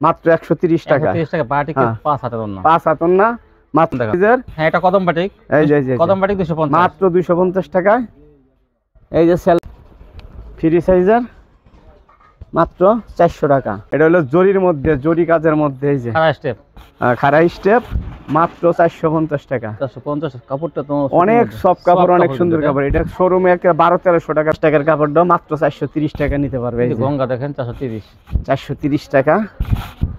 মাত্র 130 টাকা। 130 টাকা বাটিক 5 হাতের ওন্না। 5 হাতের ওন্না মাত্র। হ্যাঁ এটা কদম বাটিক। এই যে কদম বাটিক 250 মাত্র 250 টাকায়। এই যে সেল ফ্রি সাইজের মাত্র 400 টাকা। এটা হলো জরির মধ্যে, জরি কাজের মধ্যে। এই যে খাড়া স্টেপ মাত্র 450 টাকা। 450 কাপড়টা তো অনেক সফট কাপড়, অনেক সুন্দর কাপড়। এটা শোরুমে 1200-1300 টাকার কাপড়টা মাত্র 430 টাকা নিতে পারবে। এই যে গঙ্গা দেখেন 430 টাকা।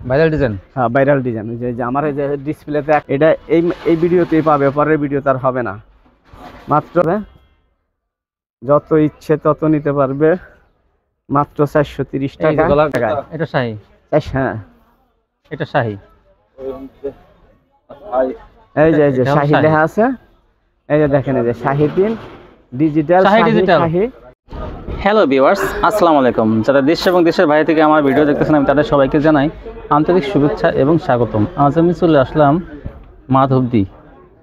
Viral design. হ্যাঁ ভাইরাল ডিজাইন। এই যে আমার এই যে ডিসপ্লেতে এটা এই ভিডিওতেই পাবে, পরের ভিডিও তার হবে না। মাত্র যত ইচ্ছে তত নিতে পারবে মাত্র 430 টাকা। এটা শাহী। হ্যাঁ এটা শাহী। এই যে শাহী লেখা আছে। এই যে দেখেন, এই যে শাহী পিন ডিজিটাল শাহী। হ্যালো ভিউয়ার্স, আসসালামু আলাইকুম। যারা দেশ এবং দেশের বাইরে থেকে আমার ভিডিও দেখতেছেন আমি তাদের সবাইকে জানাই আন্তরিক শুভেচ্ছা এবং স্বাগতম। আজ আমি চলে আসলাম মাধবদী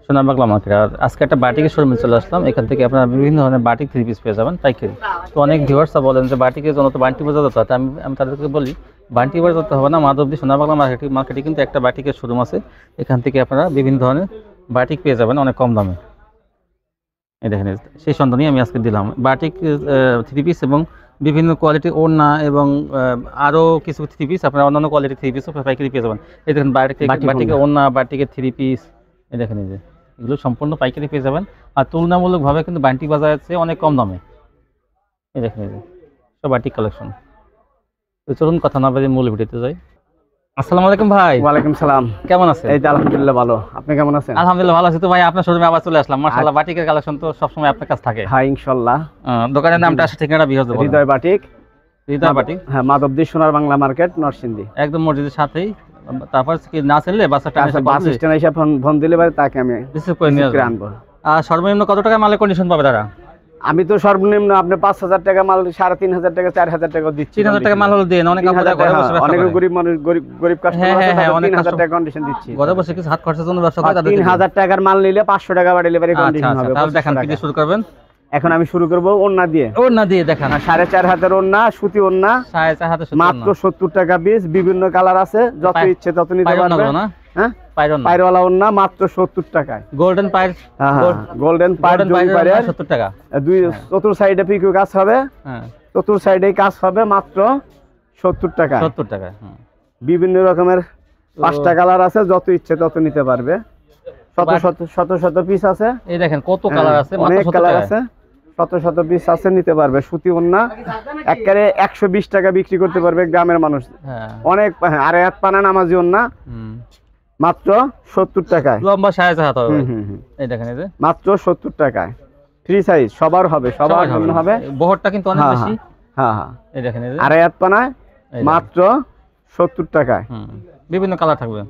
সোনার বাংলা মার্কেট। আর আজকে একটা বাটিকের শোরুমে চলে আসলাম। এখান থেকে আপনারা বিভিন্ন ধরনের বাটিক 3 পিস পেয়ে যাবেন পাইকারি। তো অনেক ভিউয়ার্সরা বলেন যে বাটিকের জন্য তো বান্টি বাজার যেতে হয়। আমি তাদেরকে বলি বান্টি বাজার যেতে হবে না, মাধবদী সোনার বাংলা মার্কেটে কিন্তু একটা বাটিকের শোরুম আছে। এখান থেকে আপনারা বিভিন্ন ধরনের বাটিক পেয়ে যাবেন অনেক কম দামে। এই দেখেন, সেই সন্ধানই আমি আজকে দিলাম। বাটিক 3 পিস এবং বিভিন্ন কোয়ালিটির ওড়না এবং আরও কিছু 3 পিস আপনারা অন্যান্য কোয়ালিটির 3 পিসও পাইকারি পেয়ে যাবেন। এই দেখেন বাটিকের ওড়না, বাটিকের 3 পিস। এই দেখেন, এই যে এগুলো সম্পূর্ণ পাইকারি পেয়ে যাবেন আর তুলনামূলকভাবে কিন্তু বান্টি বাজারের চেয়ে অনেক কম দামে। এই দেখেন, এই যে সব বাটিক কালেকশন। তো চলুন কথা না বাড়িয়ে মূল ভিডিওতে যাই। আসসালামু আলাইকুম ভাই। ওয়ালাইকুম সালাম। কেমন আছেন? এই তো আলহামদুলিল্লাহ ভালো। আপনি কেমন আছেন? আলহামদুলিল্লাহ ভালো আছি। তো ভাই আপনার শোরুমে আবার চলে আসলাম। মাশাআল্লাহ, বাটিকের কালেকশন তো সবসময় আপনার কাছে থাকে। হ্যাঁ ইনশাআল্লাহ। দোকানের নামটা আসলে ঠিকানা বিহজ দেব। হৃদয় বাটিক। হৃদয় বাটিক, হ্যাঁ, মাধবদী সোনার বাংলা মার্কেট, নরসিংদী। একদম মসজিদের সাথেই। তারপর কি না চললে বাস স্ট্যান্ডে এসে ফোন দিলে পারে, তাকে আমি রিসিভ করে নিয়ে আনবো। আর সর্বনিম্ন কত টাকা মালের কন্ডিশন পাবে তারা? আমি তো সর্বনিম্ন আপনি 5000 টাকা মাল 3500 টাকা 4000 টাকা দিচ্ছি। 3000 টাকা মাল হলো দেন। অনেক অনেক গরিব মানুষ, গরিব কাস্টমার আছে, 3000 টাকা কন্ডিশন দিচ্ছি। ঘরে বসে কিছু হাত খরচের জন্য ব্যবসা করে 3000 টাকার মাল নিলে 500 টাকা বা ডেলিভারি কন্ডিশন হবে। তাহলে দেখেন কি শুরু করবেন। এখন আমি শুরু করব ওড়না দিয়ে। ওড়না দিয়ে দেখান। 4.5 হাতের ওড়না, সুতি ওড়না, 4.5 হাতের সুতি, মাত্র 70 টাকা পিস। বিভিন্ন কালার আছে, যত ইচ্ছে তত নিতে পারবেন। হ্যাঁ, পায়রওয়ালা ওড়না মাত্র 70 টাকায়। গোল্ডেন পায়র, গোল্ডেন পায়র 70 টাকা। দুই চতুর সাইডে পিকো কাজ হবে। হ্যাঁ, চতুর সাইডে কাজ হবে মাত্র 70 টাকা। 70 টাকা। বিভিন্ন রকমের 5টা কালার আছে, যত ইচ্ছে তত নিতে পারবে। শত পিস আছে। এই দেখেন কত কালার আছে, অনেক কালার আছে, শত পিস আছে, নিতে পারবে। সুতি ওড়না একবারে 120 টাকা বিক্রি করতে পারবে গ্রামের মানুষ। অনেক আড়াই হাত পানা নামাজি ওড়না মাত্র 70 টাকায়। লম্বা 4.5 হাত হবে। এই দেখেন, এই যে মাত্র 70 টাকায়। ফ্রি সাইজ সবার হবে, সবার জন্য হবে। বহরটা কিন্তু অনেক বেশি। হ্যাঁ, এই দেখেন, এই যে আড়াই হাত পানা মাত্র 70 টাকায়। বিভিন্ন কালার থাকবে,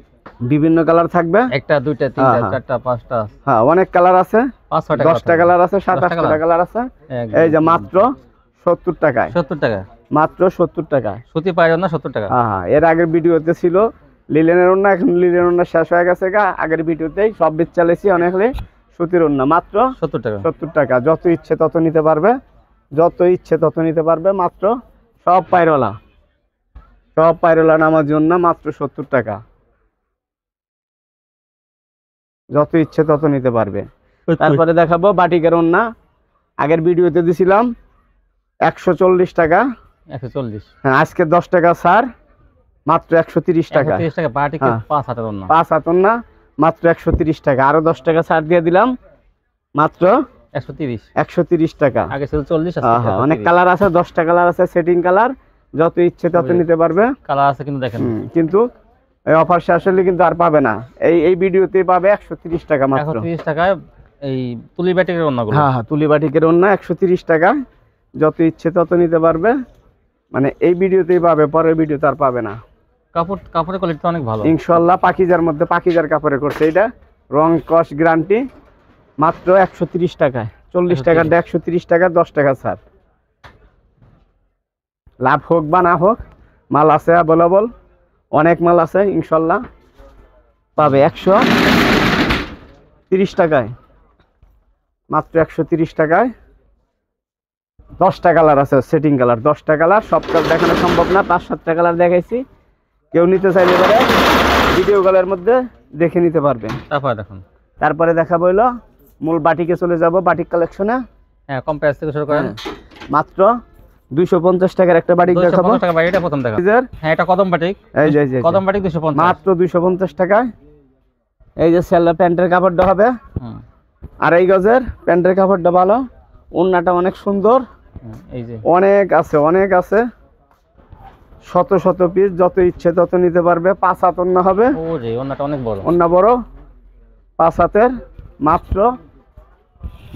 বিভিন্ন কালার থাকবে। একটা, দুইটা, তিনটা, চারটা, পাঁচটা। হ্যাঁ, অনেক কালার আছে। 10টা কালার আছে, 7-8টা কালার আছে। এই যে মাত্র 70 টাকায়। 70 টাকা, মাত্র 70 টাকায়। সুতি পায়র না 70 টাকা। হ্যাঁ, এর আগের ভিডিওতে ছিল লিলেনের ওড়না, এখন লিলেনের ওড়না শেষ হয়ে গেছে। আগের ভিডিওতেই সব বেচ চালিয়েছি অনেকলে। সুতির ওড়না মাত্র 70 টাকা। 70 টাকা, যত ইচ্ছে তত নিতে পারবে, যত ইচ্ছে তত নিতে পারবে। মাত্র সব পায়রওয়ালা নামার জন্য মাত্র 70 টাকা, যত ইচ্ছে তত নিতে পারবে। তারপরে দেখাবো বাটিকের ওড়না। আগের ভিডিওতে দিছিলাম 140 টাকা। 140। হ্যাঁ, আজকে 10 টাকা ছাড়, মাত্র 130 টাকা। 130 টাকা বাটিকের 5 হাতের ওড়না। 5 হাত ওড়না মাত্র 130 টাকা। আরো 10 টাকা ছাড় দিয়ে দিলাম, মাত্র 130 টাকা। আগে ছিল 40। অনেক কালার আছে, 10টা কালার আছে, সেটিং কালার, যত ইচ্ছে তত নিতে পারবে। কালার আছে কিন্তু দেখেন, কিন্তু এই অফার শেষ হলে কিন্তু আর পাবে না। এই ভিডিওতে পাবে 130 টাকা মাত্র। 130 টাকায় এই তুলি বাটিকের ওড়নাগুলো। হ্যাঁ, তুলি বাটিকের ওড়না 130 টাকা, যত ইচ্ছে তত নিতে পারবে। মানে এই ভিডিওতেই পাবে, পরের ভিডিওতে আর পাবে না। কাপড়ের কোয়ালিটি অনেক ভালো ইনশাআল্লাহ। পাকিজার মধ্যে পাকিজার কাপড়ে করছে এটা, রং কস গ্যারান্টি। মাত্র 130 টাকায়। 40 টাকার 130 টাকা, 10 টাকা ছাড়। লাভ হোক বা না হোক, মাল আছে অ্যাভেলেবল, অনেক মাল আছে। ইনশাআল্লাহ পাবে 130 টাকায়, মাত্র 130 টাকায়। 10টা কালার আছে, সেটিং কালার 10টা কালার। সব কালার দেখানো সম্ভব না, 5-7টা কালার দেখাইছি। কেউ নিতে চাইলে পারে ভিডিও কলের মধ্যে দেখে নিতে পারবে। তারপরে দেখাবো হলো মূল বাটিকে চলে যাব, বাটিক কালেকশনে। হ্যাঁ, কম প্রাইস থেকে শুরু করেন। মাত্র 250 টাকার একটা বাটিক দেখাবো। 250 টাকা বাটিকটা প্রথম দেখাবো। হ্যাঁ, এটা কদম বাটিক। এই যে কদম বাটিক 250, মাত্র 250 টাকায়। এই যে সেলা প্যান্টের কাপড়টা হবে 2.5 গজের, প্যান্টের কাপড়টা ভালো, ওন্নাটা অনেক সুন্দর। এই যে অনেক আছে শত শত পিস, যত ইচ্ছে তত নিতে পারবে। 5 হাত ওন্না হবে। ওরে ওন্নাটা অনেক বড়, ওন্না বড় 5 হাতের, মাত্র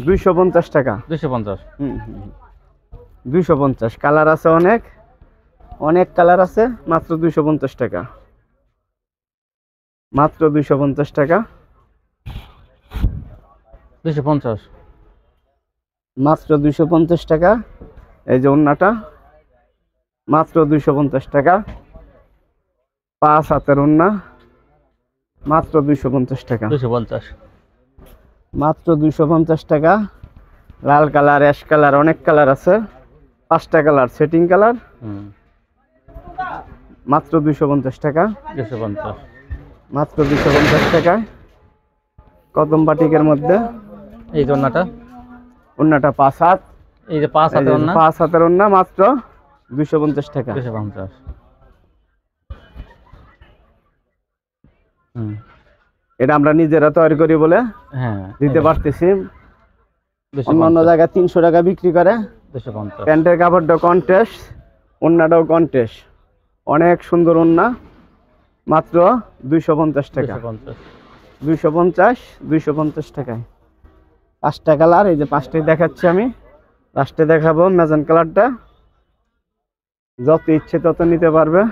250 টাকা। 250। 250 কালার আছে, অনেক কালার আছে, মাত্র 250 টাকা। মাত্র 250 টাকা। 250, মাত্র 250 টাকা। এই যে ওন্নাটা মাত্র 250 টাকা। 5 হাতের ওন্না, মাত্র 250 টাকা। 250, মাত্র 250 টাকা। লাল কালার, অ্যাশ কালার, অনেক কালার আছে, 5টা কালার, সেটিং কালার। মাত্র 250 টাকা। 250, মাত্র 250 টাকায় কদম বাটিকের মধ্যে। এই যে ওন্নাটা 5 হাত। এই যে 5 হাতের ওন্না, 5 হাতের ওন্না, মাত্র 250 টাকা। 250। এটা আমরা নিজেরা তৈরি করি বলে দিতে পারতেছি। অন্যান্য জায়গায় 300 টাকা বিক্রি করে। 250। প্যান্টের কাপড়টা কন্টেস্ট, ওন্নাটাও কন্টেস্ট, অনেক সুন্দর ওন্না, মাত্র 250 টাকা। 250 টাকায় 5টা কালার। এই যে 5টাই দেখাচ্ছি আমি, লাস্টে দেখাবো ম্যাজেন্ট কালারটা। যত ইচ্ছে তত নিতে পারবে,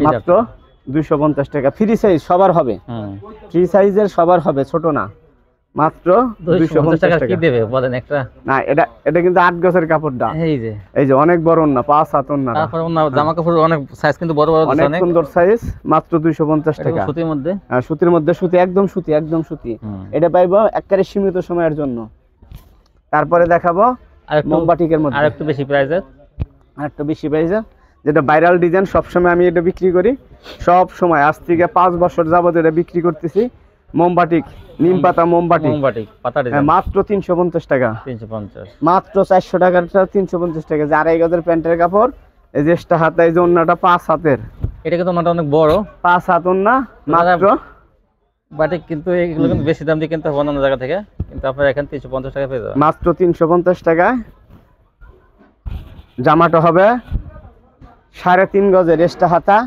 মাত্র 250 টাকা। ফ্রি সাইজ সবার হবে, ফ্রি সাইজের সবার হবে, ছোট না। মাত্র 250 টাকা। কি দেবে বলেন একটা? না, এটা কিন্তু 8 গজের কাপড়টা। এই যে অনেক বড় ওন্না, 5 হাত ওন্না। তারপর ওন্না জামা কাপড় অনেক সাইজ কিন্তু বড় অনেক সুন্দর সাইজ, মাত্র 250 টাকা। সুতির মধ্যে, সুতির মধ্যে, সুতি একদম সুতি। এটা পাইবো একেবারে সীমিত সময়ের জন্য। তারপরে দেখাবো মোমবাটিকের মধ্যে আরেকটু বেশি প্রাইসের, যেটা ভাইরাল ডিজাইন। সবসময় আমি এটা বিক্রি করি, সব সময়, আজ থেকে 5 বছর যাবত এটা বিক্রি করতেছি। মোমবাটিক, নিম পাতা মোমবাটিক, মাত্র 350 টাকা। 350, মাত্র 400 টাকাটা 350 টাকা। 2.5 গজের প্যান্টের কাপড়। এই যে হাতা, এই যে ওন্নাটা 5 হাতের। এটা কিন্তু ওন্নাটা অনেক বড়, 5 হাত ওন্না, মাত্র বাটিক। কিন্তু এগুলো কিন্তু বেশি দাম দিয়ে কিনতে হবে অন্য জায়গা থেকে, কিন্তু আপনারা এখানে 350 টাকা পেয়ে যাবেন। মাত্র 350 টাকায়। জামাটা হবে 3.5 গজের, হাতা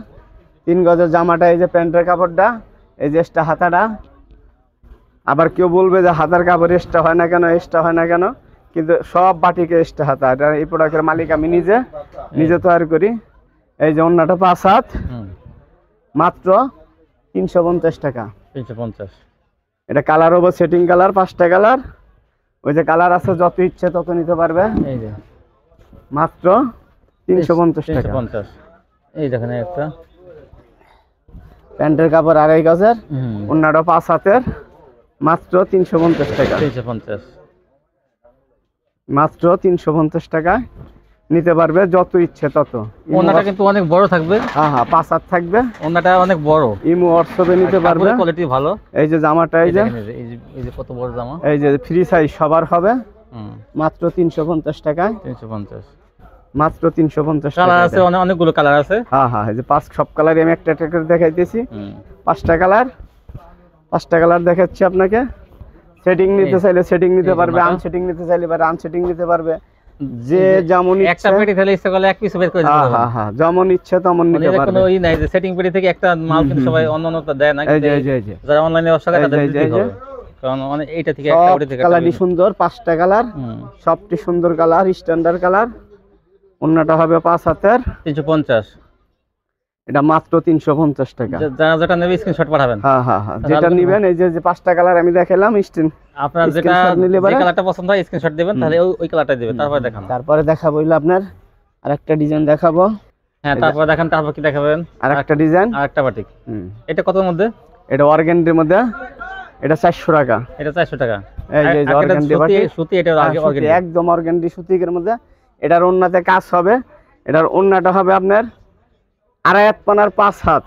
3 গজের জামাটা। এই যে প্যান্টের কাপড়টা, এই যে হাতাটা। আবার কেউ বলবে যে হাতার কাপড় এক্সট্রা হয় না কেন, কিন্তু সব বাটিকে এক্সট্রা হাতা। এটা এই প্রোডাক্টের মালিক আমি নিজে তৈরি করি। এই যে ওন্নাটা 5 হাত, মাত্র 350 টাকা। 350। এটা কালার হবে সেটিং কালার, 5টা কালার। ওই যে কালার আছে, যত ইচ্ছে তত নিতে পারবে। এই যে মাত্র 350 টাকা। 350। এই দেখেন একটা প্যান্টের কাপড় 2.5 গজের, ওন্নাটা 5 হাতের, মাত্র 350 টাকা। 350, মাত্র 350 টাকায় নিতে পারবে, যত ইচ্ছে তত। ওন্নাটা কিন্তু অনেক বড় থাকবে। হ্যাঁ, 5 হাত থাকবে, ওন্নাটা অনেক বড়। ইমো হোয়াটসঅ্যাপে নিতে পারবে, কোয়ালিটি ভালো। এই যে জামাটা, এই যে কত বড় জামা। এই যে ফ্রি সাইজ সবার হবে, মাত্র 350 টাকায়। 350, মাত্র 350 টাকা। কালার আছে, অনেকগুলো কালার আছে। হ্যাঁ, এই যে 5 সব কালারই আমি একটা করে দেখাইতেছি। 5টা কালার দেখাচ্ছি আপনাকে। সেটিং নিতে চাইলে সেটিং নিতে পারবে, আনসেটিং নিতে চাইলে আনসেটিং নিতে পারবে। যে যেমন একটা পেটি তাহলে ইচ্ছা করলে এক পিস বের করে দিতে পারবে। হ্যাঁ, যেমন ইচ্ছে তেমন নিতে পারবে। কোনো নাই যে সেটিং পেটি থেকে একটা মাল কিন্তু সবাই অন্যটা দেয় না। এই যে যারা অনলাইনে ব্যবসা করে তাদের দিতে হবে, কারণ এইটা থেকে একটা পেটি থেকে কালারই সুন্দর। 5টা কালার, সবটি সুন্দর কালার, স্ট্যান্ডার্ড কালার। ওন্নাটা হবে 5 হাতের, 350। এটা মাত্র 350 টাকা। যারা যেটা নেবে স্ক্রিনশট পাঠাবেন। হ্যাঁ, যেটা নেবেন, এই যে 5টা কালার আমি দেখালাম, আপনার যে কালারটা পছন্দ হয় স্ক্রিনশট দিবেন, তাহলে ওই কালারটাই দিবেন। তারপরে দেখাবো হইলো আপনার আরেকটা ডিজাইন দেখাবো। হ্যাঁ, তারপর দেখেন, তারপর কি দেখাবেন? আরেকটা ডিজাইন, আরেকটা বাটিক। এটা কতর মধ্যে? এটা অর্গানডির মধ্যে, এটা 400 টাকা। এটা 400 টাকা। এই যে অর্গানডি বাটিক, সুতি। এটা অর্গানডি, একদম অর্গানডি সুতির মধ্যে। এটার ওন্নাতে কাজ হবে। এটার ওন্নাটা হবে আপনার আড়াই হাত পানার 5 হাত,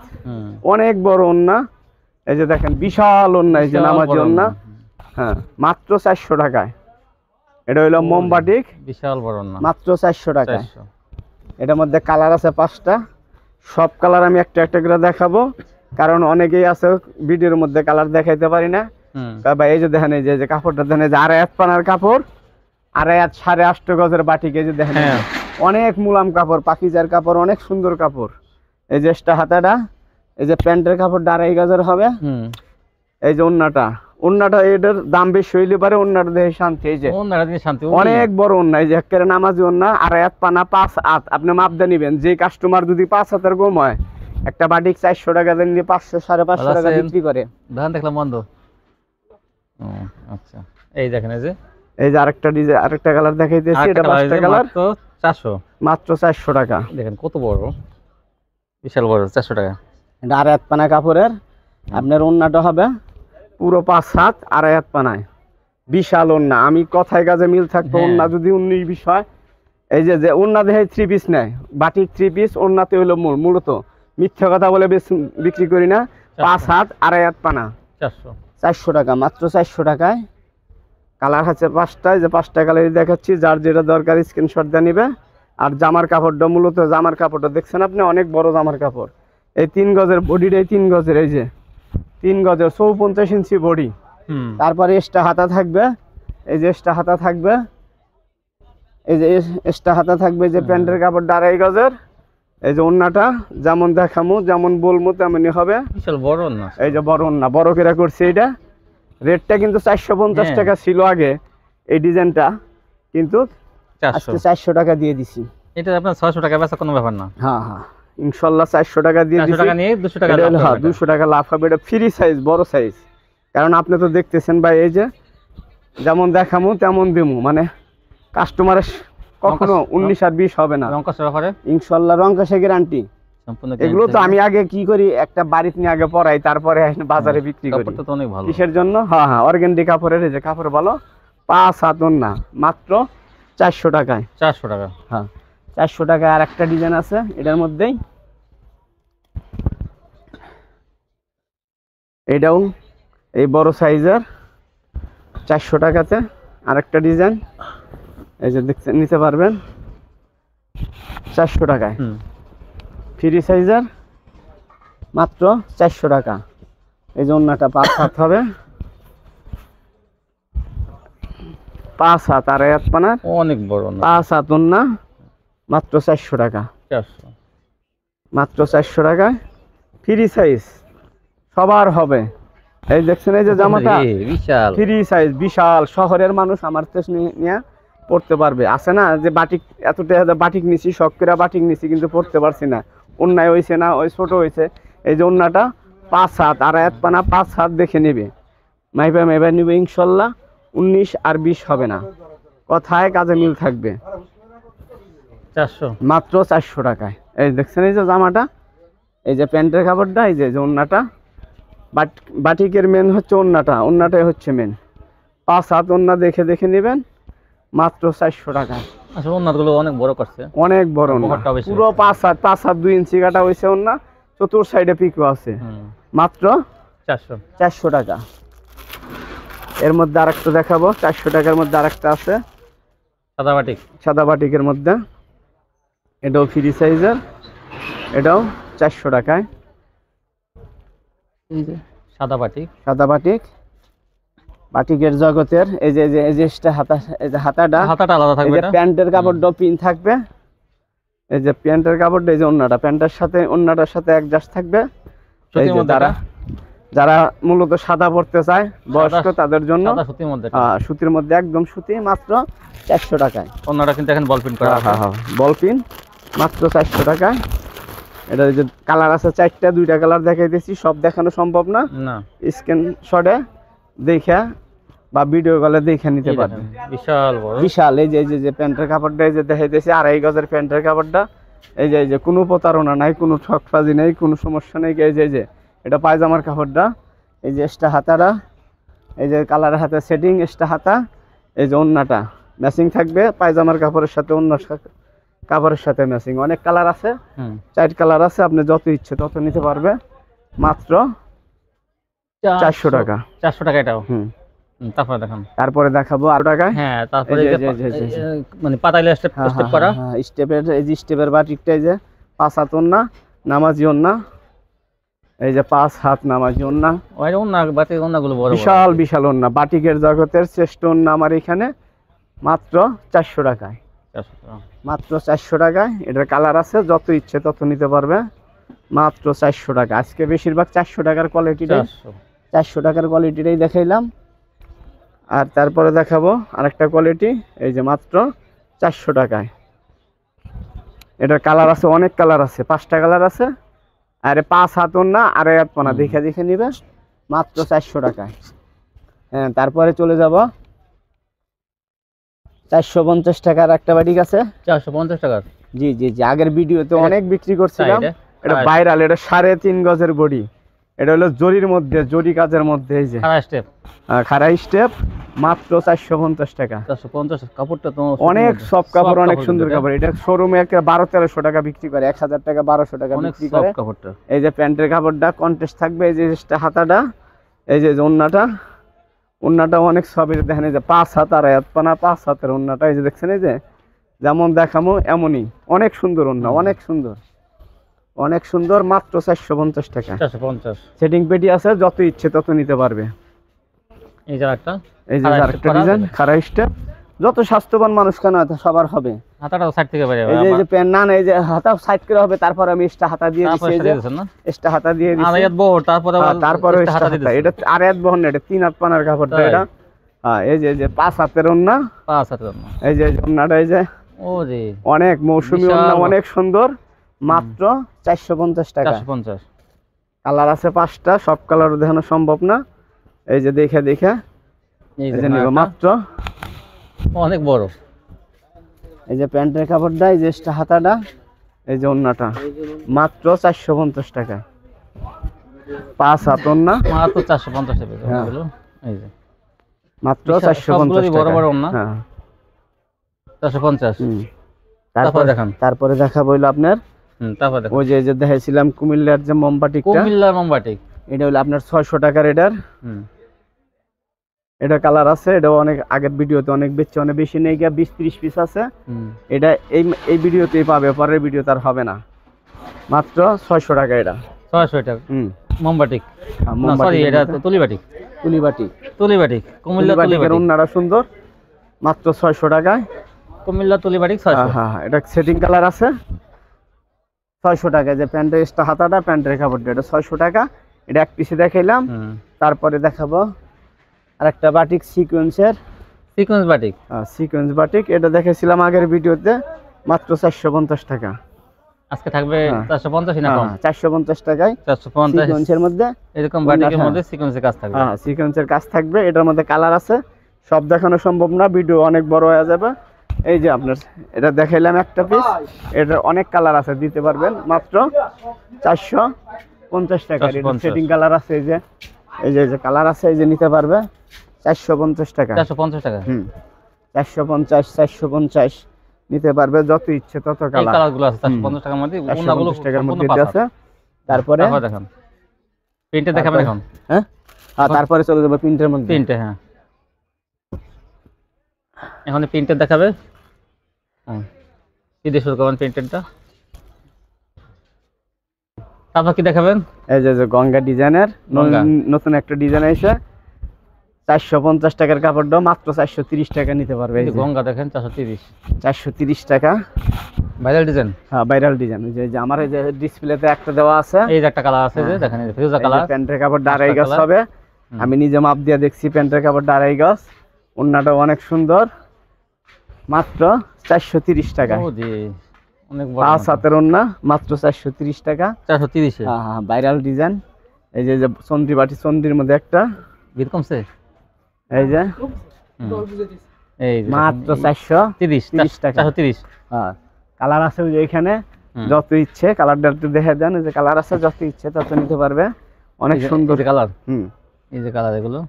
অনেক বড় ওন্না। এই যে দেখেন বিশাল ওন্না, এই যে নামাজি ওন্না। হ্যাঁ, মাত্র 400 টাকায়। এটা হইলো মোমবাটিক, বিশাল বড় ওন্না, মাত্র 400 টাকায়। এটার মধ্যে কালার আছে 5টা, সব কালার আমি একটা একটা করে দেখাবো, কারণ অনেকেই আছে ভিডিওর মধ্যে কালার দেখাইতে পারি না। ভাই এই যে দেখেন, এই যে কাপড়টা দেখেন, এই যে আড়াই হাত পানার কাপড়, আড়াই হাত 8.5 গজের বাটিক। এই যে দেখেন অনেক মুলাম কাপড়, পাকিজার কাপড়, অনেক সুন্দর কাপড়। এই যে হাতাটা, এই যে প্যান্টের কাপড়টা 2.5 গজের হবে। এই যে ওন্নাটা, ওন্নাটা এটার দাম বেশি হইলে পারে, ওন্নাটা দেখে শান্তি। এই যে ওন্নাটা দিয়ে শান্তি, অনেক বড় ওন্না। এই যে একেবারে নামাজি ওন্না, আড়াই হাত পানা 5 হাত। আপনি মাপ দিয়ে নিবেন, যে কাস্টমার যদি 5 হাতের কম হয়, একটা বাটিক 400 টাকা দিয়ে নিয়ে 500 550 টাকা বিক্রি করে। ধান দেখলাম বন্ধ। আচ্ছা, এই দেখেন, এই যে আরেকটা ডিজাইন, আরেকটা কালার দেখাইতেছি। এটা 5টা কালার, মাত্র 400 টাকা। দেখেন কত বড়, বিশাল বড়, 400 টাকা। এটা আড়াই হাত পানা কাপড়ের। আপনার ওন্নাটা হবে পুরো 5 হাত, আড়াই হাত পানায়, বিশাল ওন্না। আমি কথায় কাজে মিল থাকতো, ওন্না যদি 19-20 হয়। এই যে ওন্না দেখে 3 পিস নেয়, বাটিক 3 পিস, ওন্নাতে হইলো মূলত মিথ্যা কথা বলে বিক্রি করি না। 5 হাত, আড়াই হাত পানা, 400 টাকা, মাত্র 400 টাকায়। কালার আছে 5টা, যে 5টা কালারই দেখাচ্ছি, যার যেটা দরকার স্ক্রিনশট দিয়ে নিবে। আর জামার কাপড়টা, মূলত জামার কাপড়টা দেখছেন আপনি, অনেক বড় জামার কাপড়। এই 3 গজের বডিটাই 3 গজের, এই যে 3 গজের 54 ইঞ্চি বডি। তারপরে এক্সট্রা হাতা থাকবে, এই যে এক্সট্রা হাতা থাকবে, এই যে এক্সট্রা হাতা থাকবে। যে প্যান্টের কাপড়টা 2.5 গজের। এই যে ওন্নাটা যেমন দেখামু, যেমন বলবো তেমনই হবে, বিশাল বড় ওন্না। এই যে বড় ওন্না, বড় করে করছে। এটা রেটটা কিন্তু 450 টাকা ছিল আগে এই ডিজাইনটা, কিন্তু আজকে 400 টাকা দিয়ে দিছি। এটা আপনার 600 টাকা বেচা কোনো ব্যাপার না। হ্যাঁ হ্যাঁ, ইনশাআল্লাহ 400 টাকা দিয়ে দিছি। 400 টাকা নিয়ে 200 টাকা লাভ। হ্যাঁ, 200 টাকা লাভ হবে। এটা ফ্রি সাইজ, বড় সাইজ, কারণ আপনি তো দেখতেছেন ভাই, এই যে যেমন দেখামু তেমন দিমু, মানে কাস্টমারের কখনো 19 আর 20 হবে না। রং কষার ব্যাপারে ইনশাআল্লাহ রং কষা গ্যারান্টি। এগুলো তো আমি আগে কি করি, একটা বাড়িতে নিয়ে আগে পরাই, তারপরে বাজারে বিক্রি করি। কাপড়টা তো অনেক ভালো। কিসের জন্য? হ্যাঁ হ্যাঁ, অর্গানিক কাপড়ের। এই যে কাপড় ভালো, 5 হাত ওন্না, মাত্র 400 টাকায়। 400 টাকা, হ্যাঁ 400 টাকায়। আর একটা ডিজাইন আছে এটার মধ্যেই, এটাও এই বড় সাইজের, 400 টাকাতে। আরেকটা ডিজাইন, এই যে দেখতে নিতে পারবেন 400 টাকায়, ফ্রি সাইজের, মাত্র 400 টাকা। এই যে ওন্নাটা 5 হাত হবে, 5 হাত, আড়াই হাত পানার, অনেক বড়, 5 হাত ওন্না, মাত্র 400 টাকা। 400, মাত্র 400 টাকায়, ফ্রি সাইজ, সবার হবে। এই দেখছেন, এই যে জামাটা বিশাল ফ্রি সাইজ, বিশাল। শহরের মানুষ আমার থেকে নিয়ে পড়তে পারবে। আছে না যে বাটিক, এতটা বাটিক নিছি, শখ করে বাটিক নিছি, কিন্তু পড়তে পারছি না, অন্যায় হয়েছে না, ওই ছোট হয়েছে। এই যে ওন্নাটা 5 হাত, আড়াই হাত পানা, 5 হাত দেখে নেবে, মাইবা নিবে। ইনশাল্লাহ 19 আর 20 হবে না, কথায় কাজে মিল থাকবে। 400, মাত্র 400 টাকায়। এই দেখছেন, এই যে জামাটা, এই যে প্যান্টের কাপড়টা, এই যে ওন্নাটা। বাটিকের মেন হচ্ছে ওন্নাটা, ওন্নাটাই হচ্ছে মেন। 5 হাত ওন্না দেখে দেখে নেবেন, মাত্র 400 টাকা। আসলে ওন্নাগুলো অনেক বড় করছে, অনেক বড় ওন্না, পুরো 5 হাত 2 ইঞ্চি কাটা হয়েছে ওন্না, চতুর সাইডে পিকো আছে, মাত্র 400 টাকা। এর মধ্যে আরেকটা দেখাবো, 400 টাকার মধ্যে আরেকটা আছে, সাদা বাটিকের মধ্যে। এটাও ফ্রি সাইজের, এটাও 400 টাকায়। এই যে সাদা বাটিক, বাটিকের জগতের। এই যে হাতা, এই যে হাতাটা আলাদা থাকবে, প্যান্টের কাপড়টা পিন থাকবে। এই যে প্যান্টের কাপড়টা, এই যে ওন্নাটা, প্যান্টের সাথে ওন্নাটার সাথে অ্যাডজাস্ট থাকবে। যারা মূলত সাদা পড়তে চায়, বয়স্ক, তাদের জন্য সুতির মধ্যে, একদম সুতি, মাত্র 400 টাকায়। ওন্নাটা কিন্তু এখন বল প্রিন্ট করা। হ্যাঁ হ্যাঁ, বল প্রিন্ট, মাত্র 400 টাকায়। এটা যে কালার আছে 4টা, 2টা কালার দেখাইতেছি, সব দেখানো সম্ভব না, স্ক্রিনশটে দেখে বা ভিডিও কলে দেখে নিতে পারবেন। বিশাল বড়, বিশাল। এই যে প্যান্টের কাপড়টা, এই যে দেখাইতেছি, 2.5 গজের প্যান্টের কাপড়টা। এই যে কোনো প্রতারণা নাই, কোনো ঠকবাজি নেই, কোনো সমস্যা নেই। এই যে এটা পায়জামার কাপড়টা, এই যে এক্সট্রা হাতাটা, এই যে কালারের হাতে সেটিং, এক্সট্রা হাতা। এই যে ওন্নাটা ম্যাচিং থাকবে পায়জামার কাপড়ের সাথে, ওন্নার সাথে কাপড়ের সাথে ম্যাচিং। অনেক কালার আছে, হুম 4 কালার আছে, আপনি যত ইচ্ছে তত নিতে পারবে মাত্র 400 টাকা। 400 টাকা এটাও। হুম তারপরে দেখেন, তারপরে দেখাবো 8 টাকায়। হ্যাঁ তারপরে এই এই যে, যে এই যে, মানে পাতাইলে স্টেপ স্টেপ করা। স্টেপের, এই যে স্টেপের বাটিকটা, এই যে 5 হাত ওন্না, নামাজি ওন্না, এই যে 5 হাত নামাজি ওন্না, ওই যে ওন্না বাতি ওন্নাগুলো বড় বড়। বিশাল বিশাল ওন্না, বাটিকের জগতের শ্রেষ্ঠ ওন্না আমার এখানে মাত্র 400 টাকায়। 400 টাকা। মাত্র 400 টাকায়। এটার কালার আছে, যত ইচ্ছে তত নিতে পারবে মাত্র 400 টাকা। আজকে বেশিরভাগ 400 টাকার কোয়ালিটিটাই, 400 টাকার কোয়ালিটিটাই দেখাইলাম। আর তারপরে দেখাবো আরেকটা কোয়ালিটি, এই যে মাত্র 400 টাকায়। এটার কালার আছে, অনেক কালার আছে, 5টা কালার আছে। আরে 5 হাত ওন্না, আড়াই হাত পানা, দেখে দেখে নিবে মাত্র 400 টাকায়। হ্যাঁ, তারপরে চলে যাব 450 টাকার একটা বাটিক আছে। 450 টাকা। জি জি জি, আগের ভিডিওতে অনেক বিক্রি করছিলাম। এটা ভাইরাল, এটা 3.5 গজের বডি। এটা হলো জরির মধ্যে, জরি কাজের মধ্যে, এই যে খাড়া স্টেপ, মাত্র 450 টাকা। 450 কাপড়টা তো অনেক সফট কাপড়, অনেক সুন্দর কাপড়। এটা শোরুমে একটা 1200-1300 টাকা বিক্রি করে, 1000 টাকা 1200 টাকা বিক্রি করে কাপড়টা। এই যে প্যান্টের কাপড়টা কন্ট্রাস্ট থাকবে, এই যে হাতাটা, এই যে ওন্নাটা, ওন্নাটা অনেক সবের দেখেন, এই যে 5 হাত আড়াই হাত পানা, 5 হাতের ওন্নাটা, এই যে দেখছেন, এই যে যেমন দেখামো এমনই, অনেক সুন্দর ওন্না, অনেক সুন্দর, অনেক সুন্দর। মাত্র 450 টাকা। 450 সেটিং পেটি আছে, যত ইচ্ছে তত নিতে পারবে। এই যে একটা, এই যে আরেকটা ডিজাইন, খাড়া স্টেপ, যত স্বাস্থ্যবান মানুষ কেন সবার হবে। হাতাটা সাইড থেকে বেরিয়ে এই যে প্যান না, এই যে হাতা সাইড করে হবে, তারপর আমি এক্সট্রা হাতা দিয়ে দিছি, এই যে এক্সট্রা হাতা দিয়ে দিছি, আড়াইয়াত বহর, তারপরে এক্সট্রা হাতা, এটা আড়াইয়াত বহর না, এটা 3 হাত পানার কাপড়টা এটা। হ্যাঁ, এই যে 5 হাতের ওন্না, 5 হাতের ওন্না, এই যে ওন্নাটা, এই যে ও জি অনেক মৌসুমী ওন্না, অনেক সুন্দর, মাত্র 450 টাকা। 450। কালার আছে 5টা, সব কালার দেখানো সম্ভব না, এই যে দেখে দেখে এই যে নিব মাত্র। অনেক বড়। এই যে প্যান্টের কাপড়টা, এই যে এক্সট্রা হাতাটা, এই যে ওন্নাটা, মাত্র 450 টাকা। 5 হাত ওন্না, মাত্র 450 টাকা এগুলো। এই যে মাত্র 450 টাকা। বড় বড় ওন্না। হ্যাঁ 450। তারপরে দেখান, তারপরে দেখাবো হলো আপনার, তারপর দেখো ওই যে দেখাইছিলাম কুমিল্লার যে মোমবাটিকটা, কুমিল্লার মোমবাটিক, এটা হলো আপনার 600 টাকার। এটার এটা কালার আছে, এটা অনেক আগের ভিডিওতে অনেক বেশি, অনেক বেশি নেই গিয়া 20-30 পিস আছে। এটা এই ভিডিওতেই পাবে, পরের ভিডিও তার হবে না। মাত্র 600 টাকা এটা। 600 টাকা মোমবাটিক, না সরি এটা তুলিবাটিক, তুলিবাটিক, তুলিবাটিক, কুমিল্লা তুলিবাটিক। ওন্নাটা সুন্দর, মাত্র 600 টাকায়। কুমিল্লা তুলিবাটিক 600। হ্যাঁ, এটা সেটিং কালার আছে 600 টাকা। যে প্যান্টের এক্সট্রা হাতাটা, প্যান্টের কাপড়টা, এটা 600 টাকা। এটা এক পিসে দেখাইলাম। তারপরে দেখাবো আরেকটা বাটিক, সিকোয়েন্সের, সিকোয়েন্স বাটিক, সিকোয়েন্স বাটিক। এটা দেখেছিলাম আগের ভিডিওতে, মাত্র 450 টাকা। আজকে থাকবে 450 না কম? 450 টাকায় 450 সিকোয়েন্সের মধ্যে, এরকম বাটিকের মধ্যে সিকোয়েন্সের কাজ থাকবে। হ্যাঁ, সিকোয়েন্সের কাজ থাকবে। এটার মধ্যে কালার আছে, সব দেখানো সম্ভব না, ভিডিও অনেক বড় হয়ে যাবে। এই যে আপনার এটা দেখাইলাম একটা পিস, এটার অনেক কালার আছে, দিতে পারবেন মাত্র 450 টাকা। সেটিং কালার আছে, এই যে কালার আছে, এই যে নিতে পারবে 450 টাকা। 450 টাকা। 450, 450 নিতে পারবে, যত ইচ্ছে তত কালার। এই কালারগুলো আছে 450 টাকার মধ্যে, ওনাগুলো 450 টাকার মধ্যে আছে। তারপরে দেখেন প্রিন্টে দেখাবেন এখন। হ্যাঁ, তারপরে চলে যাবে প্রিন্টের মধ্যে। প্রিন্টে, হ্যাঁ এখন প্রিন্টার দেখাবে। কি দিয়ে শুরু করবেন প্রিন্টারটা? তারপর কি দেখাবেন? এই যে গঙ্গা ডিজাইনের নতুন একটা ডিজাইন আছে, 450 টাকার কাপড়টা মাত্র 430 টাকা নিতে পারবে। এই যে গঙ্গা দেখেন 430 টাকা। ভাইরাল ডিজাইন, হ্যাঁ ভাইরাল ডিজাইন। ওই যে আমার এই যে ডিসপ্লেতে একটা দেওয়া আছে, এই যে একটা কালার আছে, যে দেখেন এই ফিরোজা কালার। প্যান্টের কাপড় 2.5 গজ হবে। আমি নিজে মাপ দিয়ে দেখছি, প্যান্টের কাপড় 2.5 গজ। ওন্নাটা অনেক সুন্দর, মাত্র 430 টাকা। ও জি, অনেক বড় 5 হাতের ওন্না, মাত্র 430 টাকা। 430 এ? হ্যাঁ, ভাইরাল ডিজাইন। এই যে চন্দ্রি বাটি, চন্দ্রির মধ্যে একটা বিল কমছে, এই যে এই মাত্র 430 টাকা। 430। হ্যাঁ, কালার আছে ওই যে এখানে, যত ইচ্ছে কালারটা একটু দেখে দেন। এই যে কালার আছে, যত ইচ্ছে তত নিতে পারবে, অনেক সুন্দর কালার। এই যে কালার, এগুলো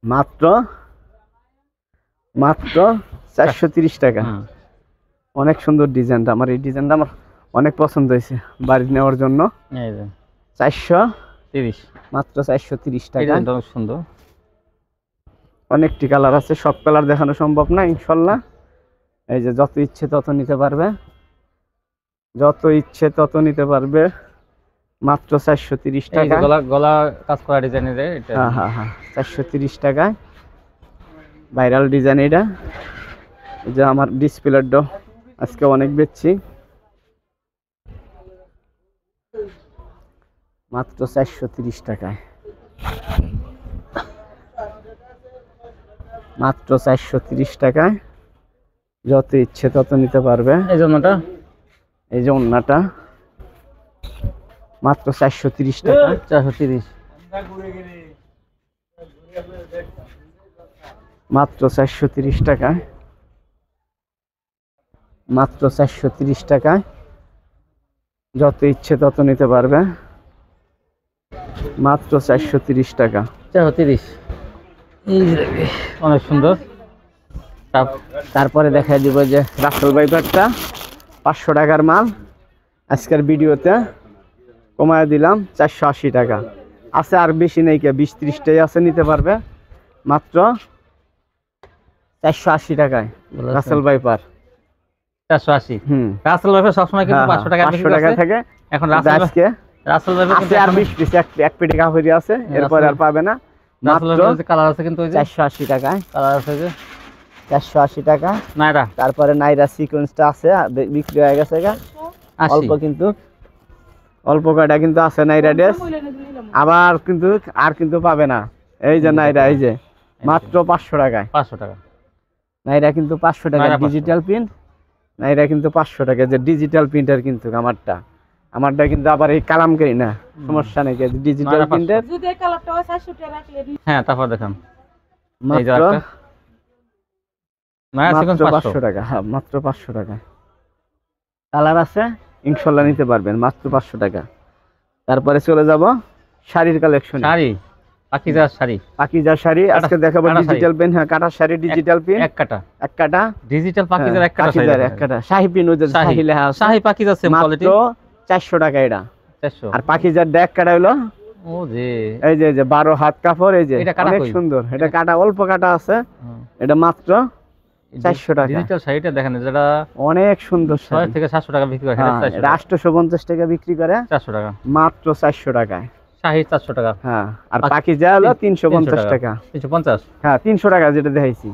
মাত্র 430 টাকা। অনেক সুন্দর ডিজাইনটা, আমার এই ডিজাইনটা আমার অনেক পছন্দ হয়েছে বাড়ি নেওয়ার জন্য। এই যে 430, মাত্র 430 টাকা। অনেক সুন্দর, অনেকটি কালার আছে, সব কালার দেখানো সম্ভব না ইনশাল্লাহ। এই যে যত ইচ্ছে তত নিতে পারবে, যত ইচ্ছে তত নিতে পারবে, মাত্র 430 টাকা। গলা কাজ করা ডিজাইনের এটা। হ্যাঁ 430 টাকায় ভাইরাল ডিজাইন এটা। এই যে আমার ডিসপ্লের ডো আজকে অনেক বেচছি, মাত্র 430 টাকায়, মাত্র 430 টাকায় যত ইচ্ছে তত নিতে পারবে। এই জন্যটা, এই যে ওন্নাটা মাত্র 430 টাকা। 430, মাত্র 430 টাকায়, মাত্র 430 টাকায় যত ইচ্ছে তত নিতে পারবে, মাত্র 430 টাকা। 430, এই যে অনেক সুন্দর। তারপরে দেখাই দিব যে রাসেল ভাইপারটা 500 টাকার মাল, আজকের ভিডিওতে কমায় দিলাম 480 টাকা। আছে আর বেশি নেই, কে 20-30টাই আছে, নিতে পারবে মাত্র 480 টাকায় রাসেল ভাইপার। 480, রাসেল ভাইপার সবসময় কিন্তু 500 টাকা থাকে। এখন আজকে রাসেল ভাইপার আছে আর 20 পিস, এক পেটি কাপড়ই আছে, এরপর আর পাবে না। মাত্র কালার আছে কিন্তু ওই যে 480 টাকায়, কালার আছে যে 480 টাকা। নাইরা, তারপরে নাইরা সিকোয়েন্সটা আছে, বিক্রি হয়ে গেছে অল্প, কিন্তু অল্প কয়টা কিন্তু আছে নাইরা ড্রেস, আবার কিন্তু আর কিন্তু পাবে না। এই যে নাইরা, এই যে মাত্র 500 টাকায়, 500 টাকা নাইরা কিন্তু 500 টাকা ডিজিটাল প্রিন্ট, নাইরা কিন্তু 500 টাকা। যে ডিজিটাল প্রিন্টার কিন্তু আমারটা কিন্তু আবার এই কালামকারী না, সমস্যা নেই, ডিজিটাল প্রিন্টার। হ্যাঁ, তারপর দেখেন মাত্র নাইরা সিকোয়েন্স 500 টাকা। হ্যাঁ, মাত্র 500 টাকা। কালার আছে, ইনশাল্লাহ নিতে পারবেন, মাত্র 500 টাকা। তারপরে চলে যাব শাড়ির কালেকশন। শাড়ি, পাকিজার শাড়ি, পাকিজার শাড়ি আজকে দেখাবো। ডিজিটাল পেন, হ্যাঁ কাটা শাড়ি, ডিজিটাল পেন, এক কাটা ডিজিটাল পাকিজার, এক কাটা শাহী পেন, ওই যে শাহী লেখা আছে, শাহী পাকিজার সেম কোয়ালিটি, মাত্র 400 টাকা এটা। 400। আর পাকিজার এক কাটা হলো, ও যে এই যে 12 হাত কাপড়, এই যে অনেক সুন্দর, এটা কাটা অল্প কাটা আছে, এটা মাত্র 400 টাকা। ডিজিটাল শাড়িটা দেখেন, যেটা অনেক সুন্দর, 6 থেকে 700 টাকা বিক্রি করে, এটা 850 টাকা বিক্রি করে, 400 টাকা, মাত্র 400 টাকায়। শাড়ি 400 টাকা। হ্যাঁ, আর পাকিজা হলো 350 টাকা। 350, হ্যাঁ 300 টাকা যেটা দেখাইছি।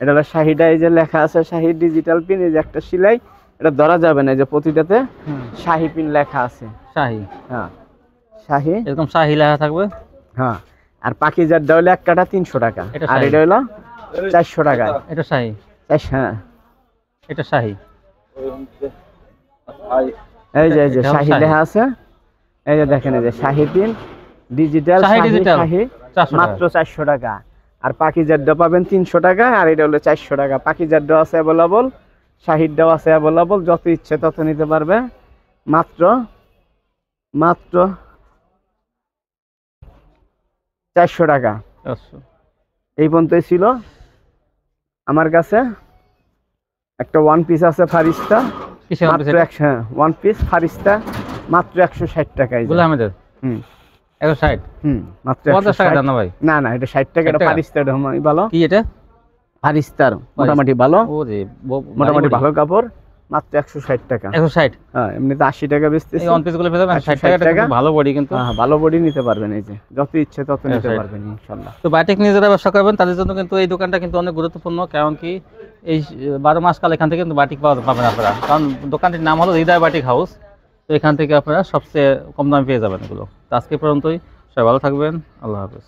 এটা হলো শাহিটা, এই যে লেখা আছে শাহি ডিজিটাল পিন, এই যে একটা সেলাই, এটা ধরা যাবে না, এই যে প্রতিটাতে শাহি পিন লেখা আছে। শাহি, হ্যাঁ শাহি, এরকম শাহি লেখা থাকবে। হ্যাঁ, আর পাকিজারটা হলো এক কাটা 300 টাকা, আর এটা হলো 400 টাকা। এটা শাহি, হ্যাঁ এটা শাহি, এই যে শাহি লেখা আছে, এই যে দেখেন, এই যে শাহি পিন ডিজিটাল, শাহি মাত্র 400 টাকা। আর পাকিজারটা পাবেন 300 টাকা, আর এটা হলো 400 টাকা। পাকিজারটা আছে অ্যাভেলেবল, শাহিরটাও আছে অ্যাভেলেবল, যত ইচ্ছে তত নিতে পারবে, মাত্র 400 টাকা। এই পর্যন্তই ছিল আমার কাছে। একটা ওয়ান পিস আছে ফারিস্তা, মাত্র 100, ওয়ান পিস ফারিস্তা মাত্র 160 টাকায়। গুল আহমেদের 160, মাত্র 50 টাকা দাম না ভাই? না এটা 60 টাকা। এটা ফারিস্তা, এটা ভালো। কি এটা? ফারিস্তার মোটামুটি ভালো, ওরে মোটামুটি ভালো কাপড়, মাত্র 160 টাকা। 160, হ্যাঁ এমনিতে 80 টাকা বেচতেছি। এই ওয়ান পিস গুলো পেয়ে যাবেন 60 টাকা, ভালো বডি কিন্তু। হ্যাঁ ভালো বডি নিতে পারবেন, এই যে যত ইচ্ছে তত নিতে পারবেন ইনশাআল্লাহ। তো বাটিক নিয়ে যারা ব্যবসা করবেন তাদের জন্য কিন্তু এই দোকানটা কিন্তু অনেক গুরুত্বপূর্ণ, কারণ কি এই 12 মাস কাল এখান থেকে কিন্তু বাটিক পাবেন আপনারা, কারণ দোকানটির নাম হলো হৃদয় বাটিক হাউস। তো এখান থেকে আপনারা সবচেয়ে কম দামে পেয়ে যাবেন এগুলো। তো আজকে পর্যন্তই, সবাই ভালো থাকবেন, আল্লাহ হাফেজ।